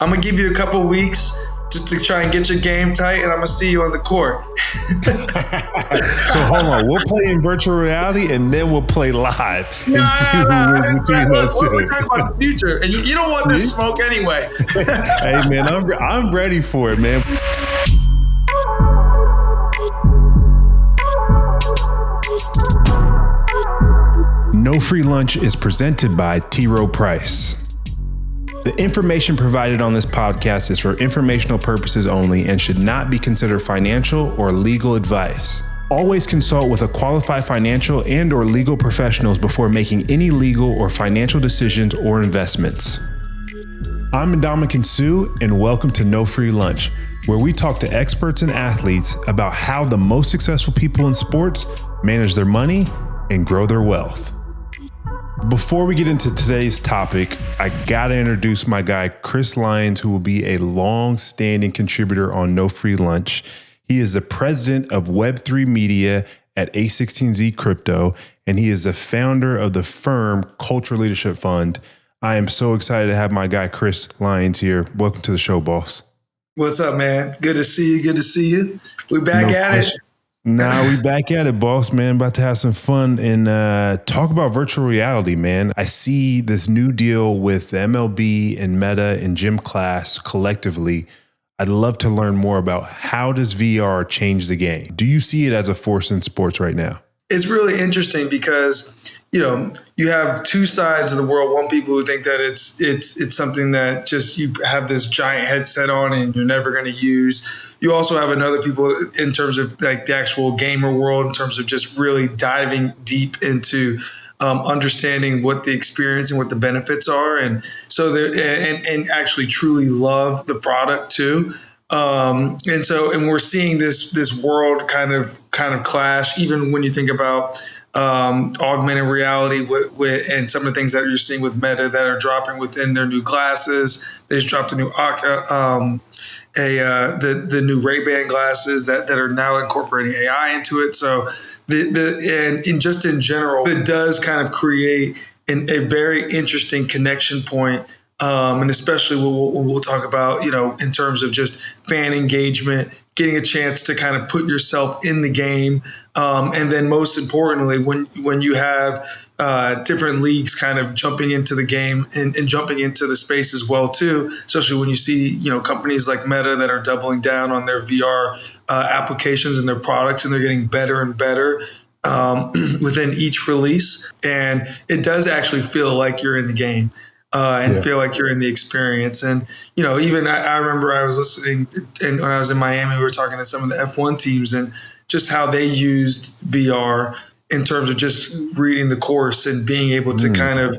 I'm going to give you a couple weeks just to try and get your game tight, and I'm going to see you on the court. So hold on. We'll play in virtual reality, and then we'll play live. No. We're talking about the future, and you don't want this smoke anyway. Hey, man, I'm ready for it, man. No Free Lunch is presented by T. Rowe Price. The information provided on this podcast is for informational purposes only and should not be considered financial or legal advice. Always consult with a qualified financial and or legal professionals before making any legal or financial decisions or investments. I'm Ndamukong Suh, and welcome to No Free Lunch, where we talk to experts and athletes about how the most successful people in sports manage their money and grow their wealth. Before we get into today's topic, I gotta introduce my guy, Chris Lyons, who will be a long-standing contributor on No Free Lunch. He is the president of Web3 Media at A16Z Crypto, and he is the founder of the firm Cultural Leadership Fund. I am so excited to have my guy, Chris Lyons, here. Welcome to the show, boss. What's up, man? Good to see you. We back at it. Nah, we back at it, boss, man. About to have some fun and talk about virtual reality, man. I see this new deal with the MLB and Meta and gym class collectively. I'd love to learn more about how does VR change the game? Do you see it as a force in sports right now? It's really interesting because, you have two sides of the world. One, people who think that it's something that just you have this giant headset on and you're never going to use. You also have another people in terms of like the actual gamer world, in terms of just really diving deep into understanding what the experience and what the benefits are, and so and actually truly love the product too. And we're seeing this world kind of clash, even when you think about augmented reality and some of the things that you're seeing with Meta that are dropping within their new glasses. They just dropped a new the new Ray-Ban glasses that are now incorporating AI into it. So just in general, it does kind of create a very interesting connection point. And especially we'll talk about, in terms of just fan engagement, getting a chance to kind of put yourself in the game. And then most importantly, when you have different leagues kind of jumping into the game and jumping into the space as well, too, especially when you see, companies like Meta that are doubling down on their VR applications and their products, and they're getting better and better within each release. And it does actually feel like you're in the game. Feel like you're in the experience. And, even I remember I was listening, and when I was in Miami, we were talking to some of the F1 teams and just how they used VR in terms of just reading the course and being able to kind of,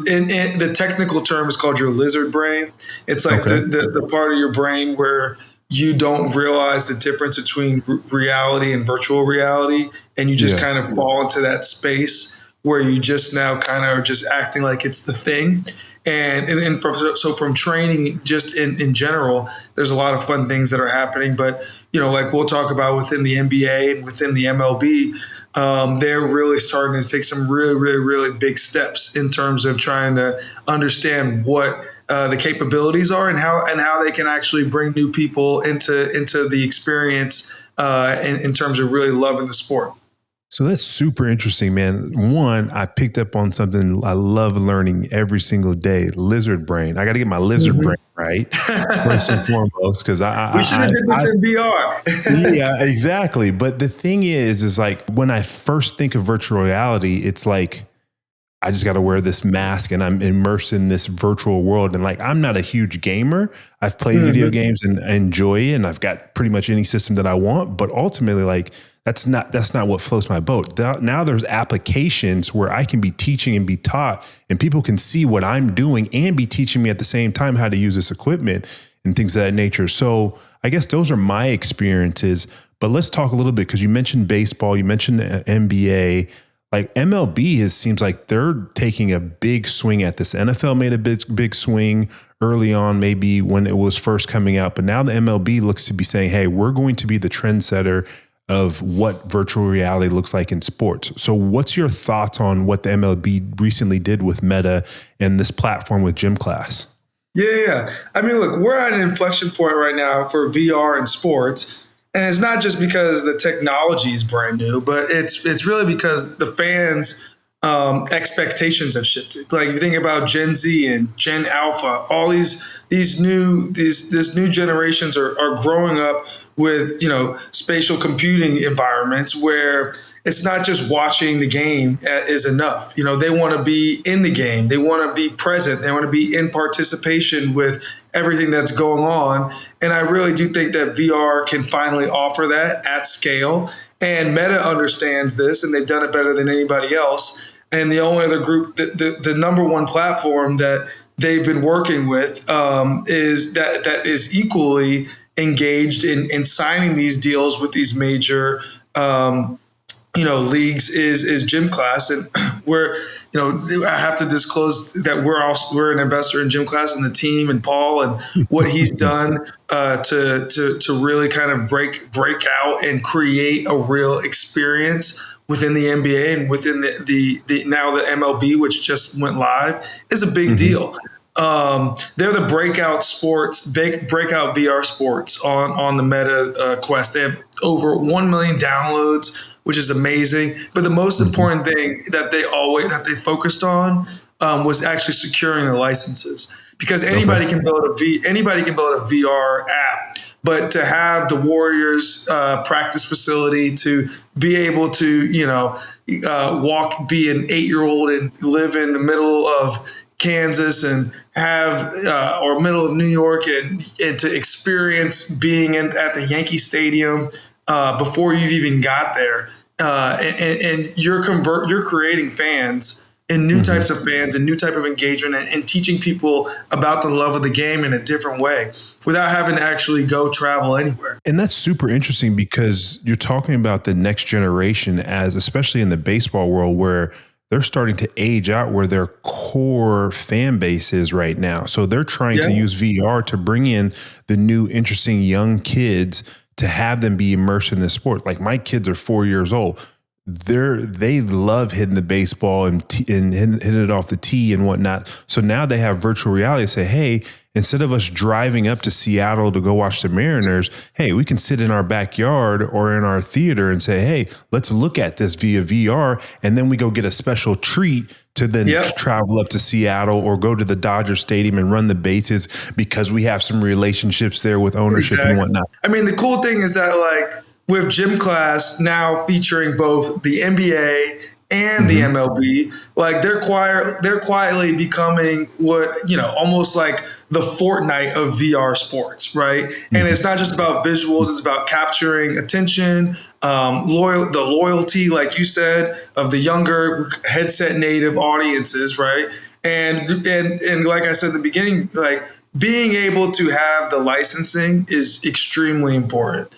and the technical term is called your lizard brain. It's like the part of your brain where you don't realize the difference between reality and virtual reality. And you just kind of fall into that space where you just now kind of are just acting like it's the thing. And from training just in general, there's a lot of fun things that are happening. But, like we'll talk about within the NBA and within the MLB, they're really starting to take some really, really, really big steps in terms of trying to understand what the capabilities are and how they can actually bring new people into the experience in terms of really loving the sport. So that's super interesting, man. One, I picked up on something I love learning every single day: lizard brain. I got to get my lizard brain right first and foremost, because we should have did this in VR. Yeah, exactly. But the thing is like when I first think of virtual reality, it's like I just got to wear this mask and I'm immersed in this virtual world. And like, I'm not a huge gamer. I've played video games and enjoy it, and I've got pretty much any system that I want. But ultimately, like, that's not what floats my boat. Now there's applications where I can be teaching and be taught, and people can see what I'm doing and be teaching me at the same time how to use this equipment and things of that nature. So I guess those are my experiences. But let's talk a little bit, because you mentioned baseball, you mentioned NBA. Like MLB seems like they're taking a big swing at this. NFL made a big swing early on, maybe when it was first coming out. But now the MLB looks to be saying, hey, we're going to be the trendsetter of what virtual reality looks like in sports. So what's your thoughts on what the MLB recently did with Meta and this platform with Gym Class? Yeah. I mean, look, we're at an inflection point right now for VR and sports. And it's not just because the technology is brand new, but it's really because the fans' expectations have shifted. Like you think about Gen Z and Gen Alpha, all these new generations are growing up with spatial computing environments where it's not just watching the game is enough. They want to be in the game. They want to be present. They want to be in participation with everything that's going on. And I really do think that VR can finally offer that at scale. And Meta understands this, and they've done it better than anybody else. And the only other group, the number one platform that they've been working with is that is equally engaged in signing these deals with these major leagues is Gym Class. And we're, I have to disclose that we're an investor in Gym Class and the team and Paul and what he's done to really kind of break out and create a real experience within the NBA and within the now the MLB, which just went live, is a big deal. They're the breakout VR sports on the Meta Quest. They have over 1 million downloads, which is amazing. But the most important thing that they focused on was actually securing the licenses, because anybody can build a VR app. But to have the Warriors practice facility, to be able to be an 8-year-old and live in the middle of Kansas and have or middle of New York and to experience being at the Yankee Stadium before you've even got there, and you're creating fans and new types of fans and new type of engagement and teaching people about the love of the game in a different way without having to actually go travel anywhere. And that's super interesting because you're talking about the next generation, as especially in the baseball world, where they're starting to age out where their core fan base is right now. So they're trying to use VR to bring in the new, interesting young kids to have them be immersed in this sport. Like my kids are 4 years old. They love hitting the baseball and hitting it off the tee and whatnot. So now they have virtual reality. Say, hey, instead of us driving up to Seattle to go watch the Mariners, hey, we can sit in our backyard or in our theater and say, hey, let's look at this via VR. And then we go get a special treat to then travel up to Seattle or go to the Dodger Stadium and run the bases because we have some relationships there with ownership and whatnot. I mean, the cool thing is that with Gym Class now featuring both the NBA and the MLB, they're quietly becoming what, almost like the Fortnite of VR sports, right? And it's not just about visuals, it's about capturing attention, the loyalty, like you said, of the younger headset native audiences, right? And like I said at the beginning, being able to have the licensing is extremely important.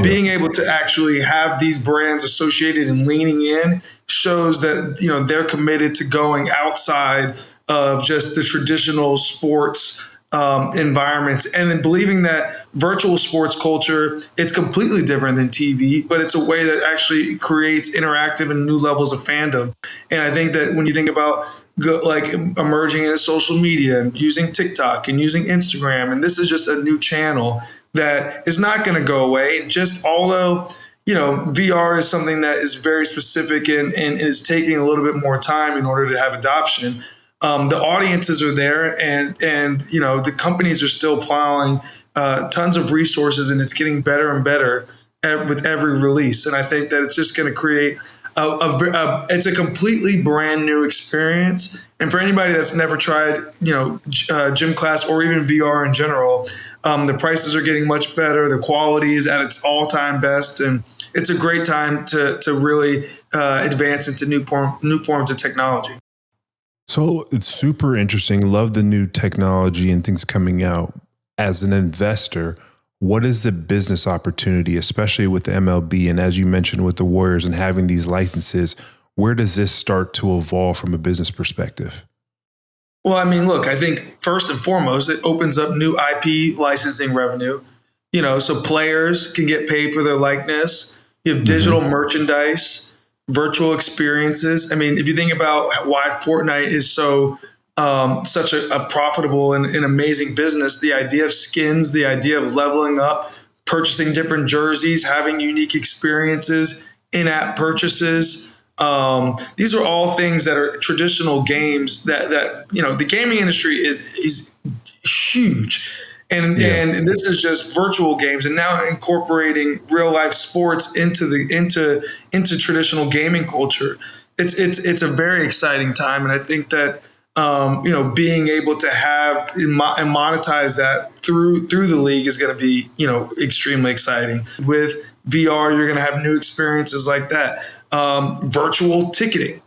Being able to actually have these brands associated and leaning in shows that, they're committed to going outside of just the traditional sports environments, and then believing that virtual sports culture, it's completely different than TV, but it's a way that actually creates interactive and new levels of fandom. And I think that when you think about emerging into social media and using TikTok and using Instagram, and this is just a new channel that is not going to go away. Just although, VR is something that is very specific and is taking a little bit more time in order to have adoption. The audiences are there and the companies are still plowing tons of resources, and it's getting better and better with every release. And I think that it's just going to create it's a completely brand new experience. And for anybody that's never tried, Gym Class or even VR in general, the prices are getting much better. The quality is at its all-time best, and it's a great time to really advance into new forms of technology. So it's super interesting. Love the new technology and things coming out. As an investor, what is the business opportunity, especially with the MLB? And as you mentioned with the Warriors and having these licenses, where does this start to evolve from a business perspective? Well, I mean, look, I think first and foremost, it opens up new IP licensing revenue, so players can get paid for their likeness. You have digital merchandise, virtual experiences. I mean, if you think about why Fortnite is so such a profitable and amazing business. The idea of skins, the idea of leveling up, purchasing different jerseys, having unique experiences, in-app purchases. These are all things that are traditional games that the gaming industry is huge. And this is just virtual games, and now incorporating real life sports into traditional gaming culture. It's a very exciting time, and I think that being able to have and monetize that through the league is going to be extremely exciting. With VR, you're going to have new experiences like that. Virtual ticketing.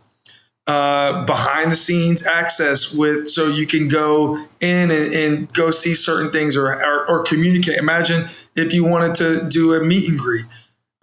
Behind the scenes access so you can go in and go see certain things or communicate. Imagine if you wanted to do a meet and greet.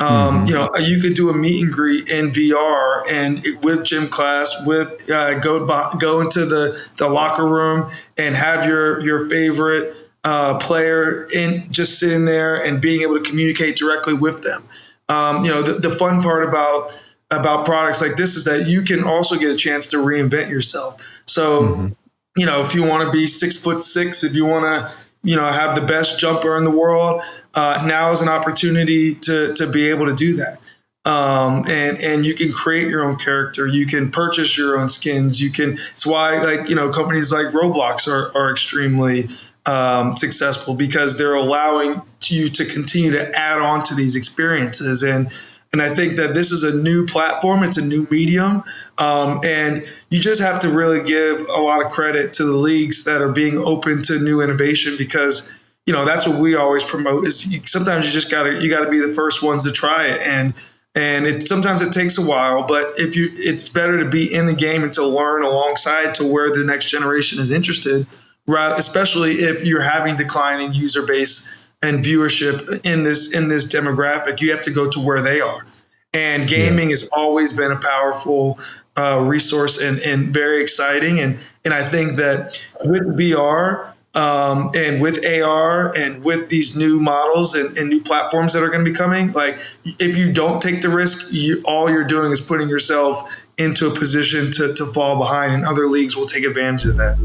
You could do a meet and greet in VR and with gym class, with go into the locker room and have your favorite player in just sitting there and being able to communicate directly with them. The fun part about products like this is that you can also get a chance to reinvent yourself. So, if you want to be 6'6", if you want to, have the best jumper in the world, now is an opportunity to be able to do that. And you can create your own character. You can purchase your own skins. It's why companies like Roblox are extremely successful, because they're allowing you to continue to add on to these experiences. And I think that this is a new platform. It's a new medium. And you just have to really give a lot of credit to the leagues that are being open to new innovation, because, that's what we always promote is sometimes you just gotta be the first ones to try it. And sometimes it takes a while, but it's better to be in the game and to learn alongside to where the next generation is interested, right? Especially if you're having declining user base and viewership in this demographic. You have to go to where they are. And gaming has always been a powerful resource and very exciting. And I think that with VR and with AR and with these new models and new platforms that are going to be coming, like if you don't take the risk, all you're doing is putting yourself into a position to fall behind, and other leagues will take advantage of that.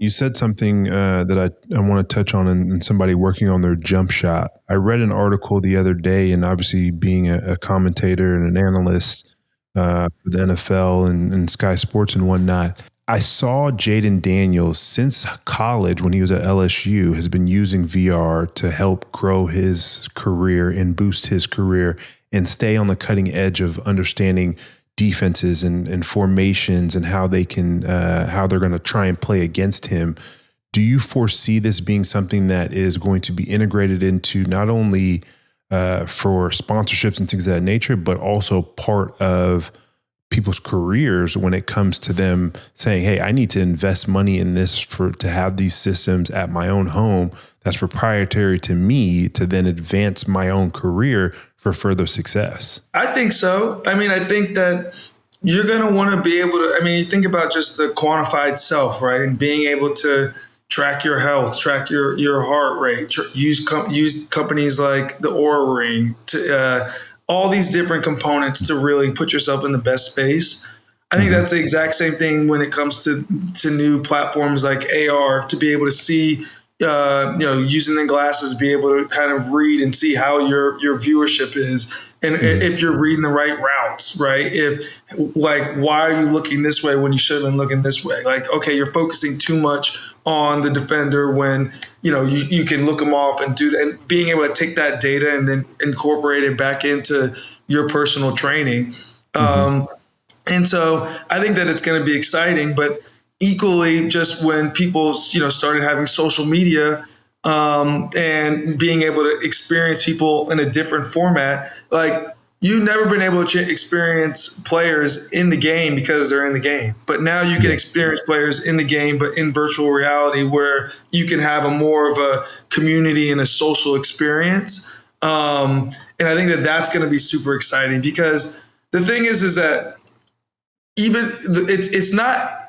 You said something that I want to touch on in somebody working on their jump shot. I read an article the other day, and obviously being a commentator and an analyst for the NFL and Sky Sports and whatnot, I saw Jaden Daniels since college when he was at LSU has been using VR to help grow his career and boost his career and stay on the cutting edge of understanding defenses and formations and how they can how they're going to try and play against him. Do you foresee this being something that is going to be integrated into not only for sponsorships and things of that nature, but also part of people's careers when it comes to them saying, hey, I need to invest money in this to have these systems at my own home that's proprietary to me to then advance my own career for further success? I think so. I mean, I think that you're going to want to be able to, you think about just the quantified self, right? And being able to track your health, track your heart rate, use companies like the Oura Ring to all these different components to really put yourself in the best space. I think that's the exact same thing when it comes to new platforms like AR, to be able to see, using the glasses, be able to kind of read and see how your viewership is. And if you're reading the right routes, right? If why are you looking this way when you should have been looking this way? Like, okay, you're focusing too much on the defender when, you can look them off and do that, and being able to take that data and then incorporate it back into your personal training. And so I think that it's going to be exciting, but equally, just when people, started having social media and being able to experience people in a different format, like you've never been able to experience players in the game because they're in the game. But now you can experience players in the game, but in virtual reality, where you can have a more of a community and a social experience. And I think that that's going to be super exciting, because the thing is that even it's not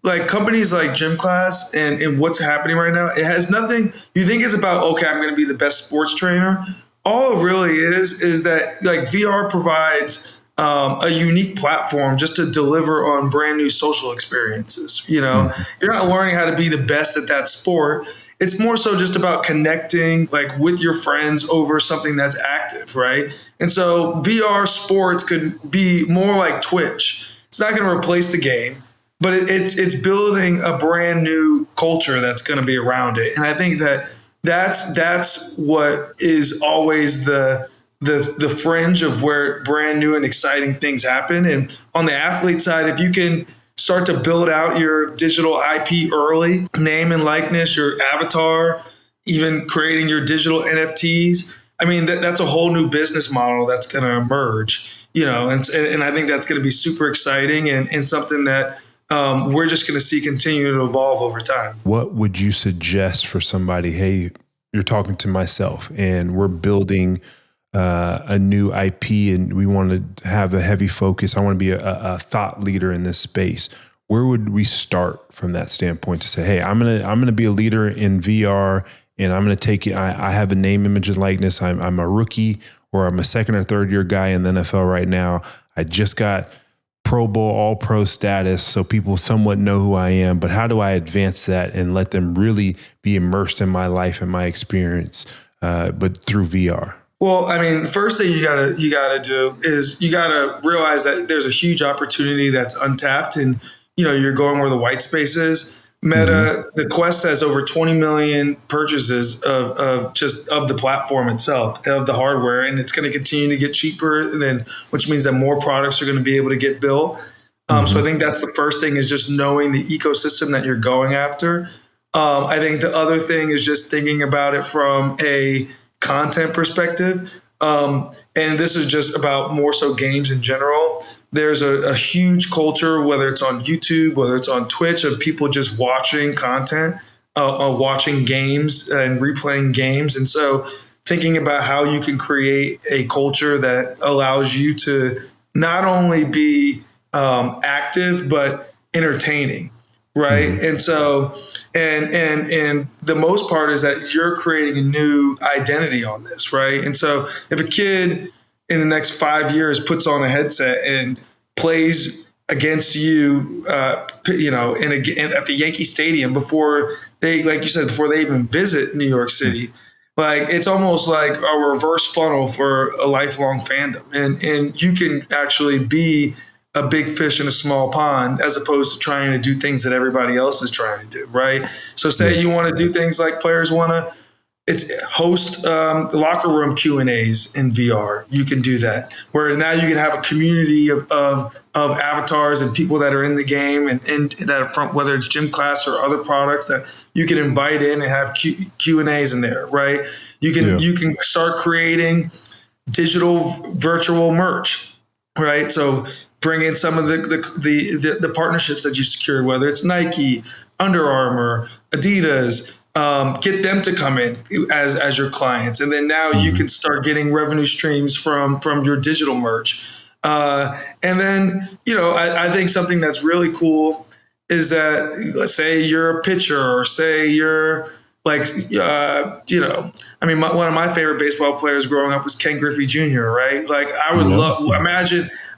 like companies like Gym Class and what's happening right now. It has nothing. You think it's about, okay, I'm going to be the best sports trainer. All it really is that like VR provides a unique platform just to deliver on brand new social experiences. You know, you're not learning how to be the best at that sport. It's more so just about connecting like with your friends over something that's active, right? And so VR sports could be more like Twitch. It's not going to replace the game, but it's building a brand new culture that's going to be around it. And I think that's what is always the fringe of where brand new and exciting things happen. And on the athlete side, if you can start to build out your digital IP early, name and likeness, your avatar, even creating your digital NFTs, I mean, that's a whole new business model that's going to emerge, you know, and I think that's going to be super exciting and something that we're just going to see continue to evolve over time. What would you suggest for somebody? Hey, you're talking to myself and we're building a new IP and we want to have a heavy focus. I want to be a thought leader in this space. Where would we start from that standpoint to say, hey, I'm going to be a leader in VR and I'm going to take it. I have a name, image, and likeness. I'm a rookie or I'm a second or third year guy in the NFL right now. I just got Pro Bowl, all pro status. So people somewhat know who I am, but how do I advance that and let them really be immersed in my life and my experience, but through VR? Well, I mean, the first thing you gotta do is you gotta realize that there's a huge opportunity that's untapped, and you know you're going where the white space is. Meta, the Quest has over 20 million purchases of the platform itself, of the hardware, and it's going to continue to get cheaper. And then, which means that more products are going to be able to get built. So I think that's the first thing, is just knowing the ecosystem that you're going after. I think the other thing is just thinking about it from a content perspective. And this is just about more so games in general. There's a huge culture, whether it's on YouTube, whether it's on Twitch, of people just watching content, watching games and replaying games. And so thinking about how you can create a culture that allows you to not only be active, but entertaining. Right. And so, and the most part is that you're creating a new identity on this. Right. And so if a kid in the next 5 years puts on a headset and plays against you, you know, at the Yankee Stadium before they, like you said, before they even visit New York City, like it's almost like a reverse funnel for a lifelong fandom. And you can actually be a big fish in a small pond, as opposed to trying to do things that everybody else is trying to do, right? So say you want to do things like players want to host locker room Q&As in VR. You can do that, where now you can have a community of avatars and people that are in the game and that are from, whether it's gym class or other products, that you can invite in and have Q&As in there, right? You can start creating digital virtual merch, right? So bring in some of the partnerships that you secured, whether it's Nike, Under Armour, Adidas, get them to come in as your clients. And then now you can start getting revenue streams from your digital merch. And then, you know, I think something that's really cool is that, let's say you're a pitcher, or say you're like, you know, I mean, one of my favorite baseball players growing up was Ken Griffey Jr., right? Like I would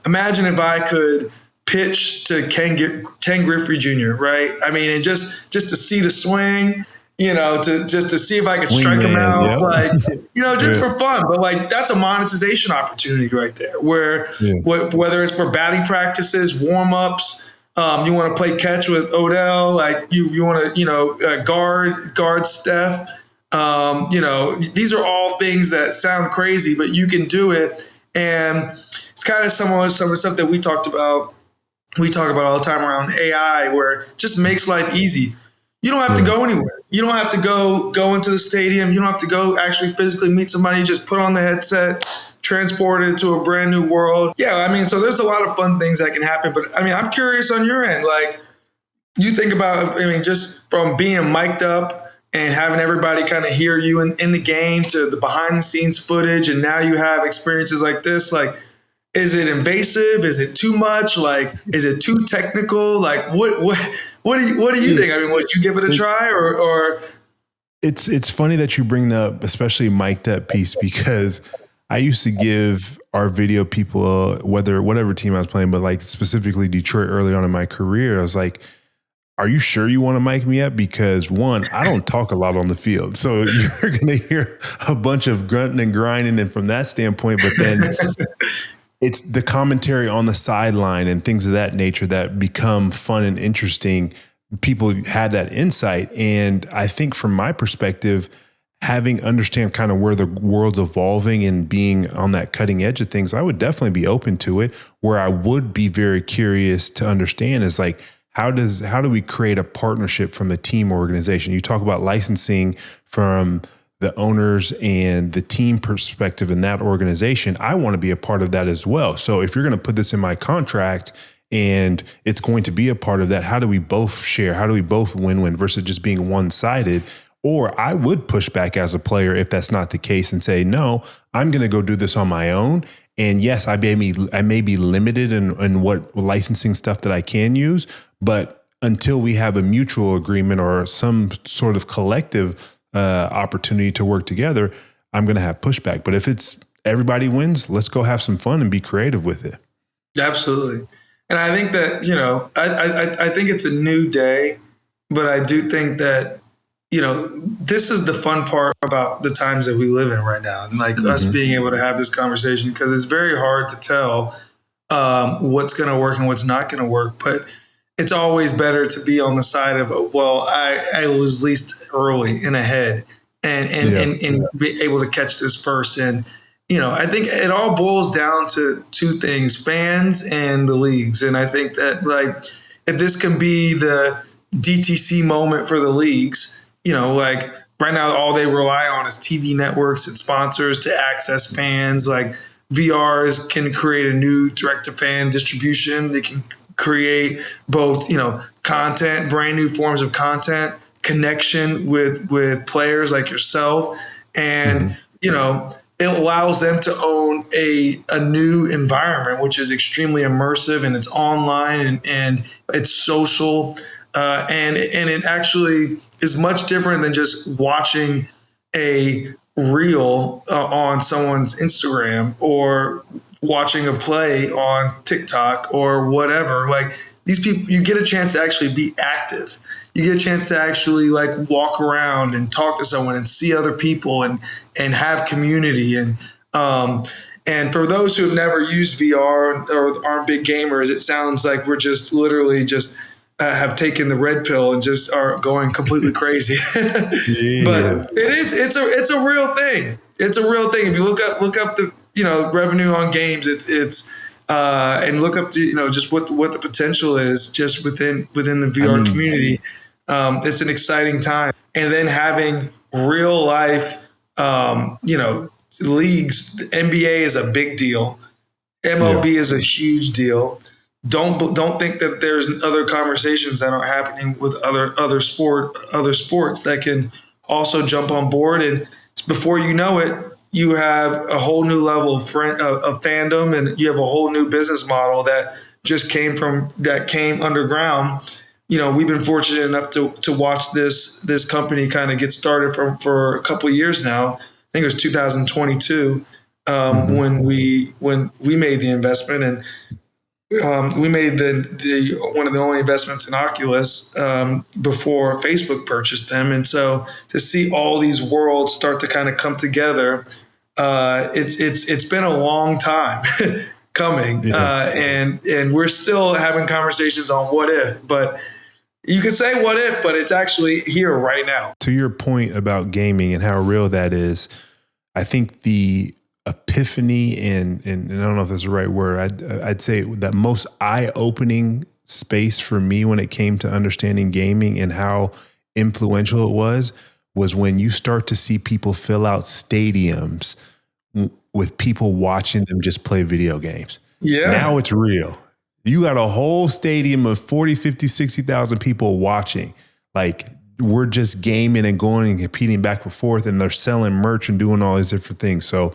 imagine if I could pitch to Ken Griffey Jr., right? I mean, and just to see the swing, you know, to see if I could strike him out, like, you know, just for fun. But like, that's a monetization opportunity right there, where whether it's for batting practices, warm-ups, you want to play catch with Odell, like you want to, you know, guard Steph. You know, these are all things that sound crazy, but you can do it. And it's kind of some of the stuff that we talk about all the time around AI, where it just makes life easy. You don't have to go anywhere. You don't have to go into the stadium. You don't have to go actually physically meet somebody. You just put on the headset, transport it to a brand new world. Yeah, I mean, so there's a lot of fun things that can happen. But I mean, I'm curious on your end. Like, you think about, I mean, just from being mic'd up and having everybody kind of hear you in the game, to the behind the scenes footage, and now you have experiences like this. Like, is it invasive? Is it too much? Like, is it too technical? Like, what do you think? I mean, would you give it a try, or? It's funny that you bring the especially mic'd up piece, because I used to give our video people, whatever team I was playing, but like specifically Detroit early on in my career, I was like, are you sure you want to mic me up? Because one, I don't talk a lot on the field. So you're going to hear a bunch of grunting and grinding. And from that standpoint, but then it's the commentary on the sideline and things of that nature that become fun and interesting. People had that insight. And I think from my perspective, having understand kind of where the world's evolving and being on that cutting edge of things, I would definitely be open to it. Where I would be very curious to understand is like, how do we create a partnership from a team organization? You talk about licensing from the owners and the team perspective in that organization. I want to be a part of that as well. So if you're going to put this in my contract and it's going to be a part of that, how do we both share? How do we both win-win versus just being one-sided? Or I would push back as a player if that's not the case and say, no, I'm going to go do this on my own. And yes, I may be limited in what licensing stuff that I can use, but until we have a mutual agreement or some sort of collective opportunity to work together, I'm going to have pushback. But if it's everybody wins, let's go have some fun and be creative with it. Absolutely. And I think that, I think it's a new day, but I do think that, this is the fun part about the times that we live in right now. And like us being able to have this conversation, because it's very hard to tell what's going to work and what's not going to work. But it's always better to be on the side of, I was least early and ahead and be able to catch this first. And, I think it all boils down to two things, fans and the leagues. And I think that like, if this can be the DTC moment for the leagues, like right now, all they rely on is TV networks and sponsors to access fans. Like VRs can create a new direct-to-fan distribution. They can create both, content, brand new forms of content, connection with players like yourself. And, it allows them to own a new environment, which is extremely immersive, and it's online and it's social. And it actually is much different than just watching a reel on someone's Instagram or watching a play on TikTok or whatever. Like these people, you get a chance to actually be active. You get a chance to actually like walk around and talk to someone and see other people and have community. And for those who have never used VR or aren't big gamers, it sounds like we're just literally just have taken the red pill and just are going completely crazy. But it's a real thing. It's a real thing. If you look up the, revenue on games, it's and look up to, just what the potential is just within the VR community. It's an exciting time. And then having real life, leagues, NBA is a big deal. MLB is a huge deal. Don't think that there's other conversations that are happening with other sports that can also jump on board. And before you know it, you have a whole new level of fandom, and you have a whole new business model that just came underground. We've been fortunate enough to watch this company kind of get started for a couple of years now. I think it was 2022 when we made the investment, and we made the one of the only investments in Oculus before Facebook purchased them. And so to see all these worlds start to kind of come together, it's been a long time coming, and we're still having conversations on what if. But you can say what if, but it's actually here right now. To your point about gaming and how real that is, I think the epiphany and I don't know if that's the right word. I'd say that most eye-opening space for me when it came to understanding gaming and how influential it was when you start to see people fill out stadiums with people watching them just play video games. Yeah. Now it's real. You got a whole stadium of 40, 50, 60,000 people watching. Like we're just gaming and going and competing back and forth, and they're selling merch and doing all these different things. So,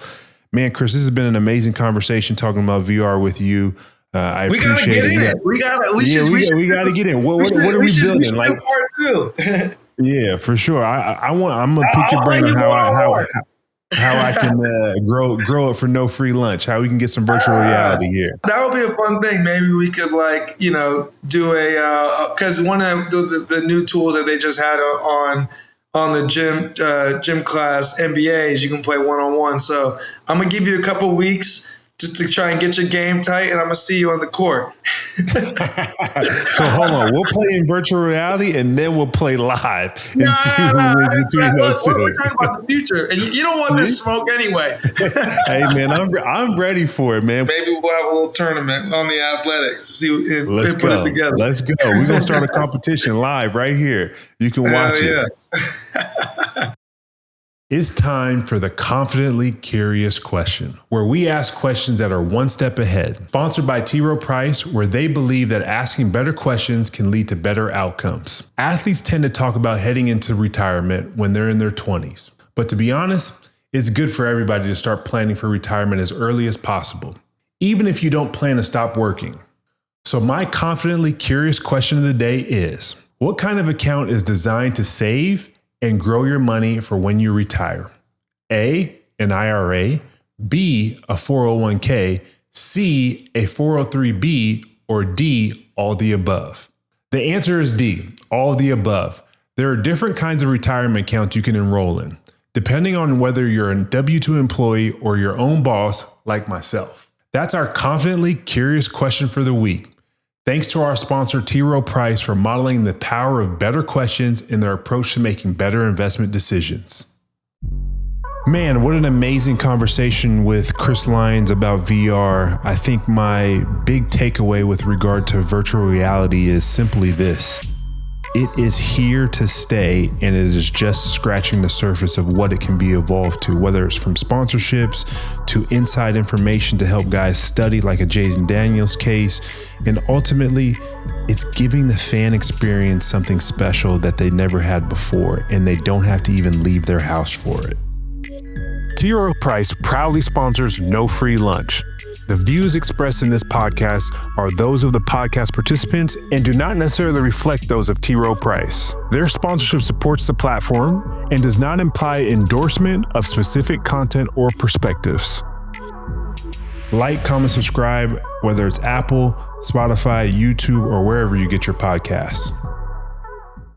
man, Chris, this has been an amazing conversation talking about VR with you. I appreciate it. We got to get in. What are we building? Like part two. Yeah, for sure. I'm gonna pick your brain on how how I can grow it for no free lunch, how we can get some virtual reality here. That would be a fun thing. Maybe we could do because one of the new tools that they just had on the gym class MBAs, you can play one-on-one. So I'm going to give you a couple weeks just to try and get your game tight, and I'm going to see you on the court. So hold on. We'll play in virtual reality, and then we'll play live and see who wins between those two. We're talking about the future, and you don't want this smoke anyway. Hey, man, I'm ready for it, man. Maybe we'll have a little tournament on the athletics. Let's put it together. Let's go. We're going to start a competition live right here. You can watch it. It's time for the Confidently Curious question, where we ask questions that are one step ahead. Sponsored by T. Rowe Price, where they believe that asking better questions can lead to better outcomes. Athletes tend to talk about heading into retirement when they're in their 20s. But to be honest, it's good for everybody to start planning for retirement as early as possible, even if you don't plan to stop working. So my Confidently Curious question of the day is, what kind of account is designed to save and grow your money for when you retire? A, an IRA, B, a 401k, C, a 403b, or D, all the above? The answer is D, all the above. There are different kinds of retirement accounts you can enroll in, depending on whether you're a W-2 employee or your own boss like myself. That's our Confidently Curious question for the week. Thanks to our sponsor, T. Rowe Price, for modeling the power of better questions in their approach to making better investment decisions. Man, what an amazing conversation with Chris Lyons about VR. I think my big takeaway with regard to virtual reality is simply this. It is here to stay, and it is just scratching the surface of what it can be evolved to, whether it's from sponsorships to inside information to help guys study like a Jaden Daniels case. And ultimately, it's giving the fan experience something special that they never had before, and they don't have to even leave their house for it. T. Rowe Price proudly sponsors No Free Lunch. The views expressed in this podcast are those of the podcast participants and do not necessarily reflect those of T. Rowe Price. Their sponsorship supports the platform and does not imply endorsement of specific content or perspectives. Like, comment, subscribe, whether it's Apple, Spotify, YouTube, or wherever you get your podcasts.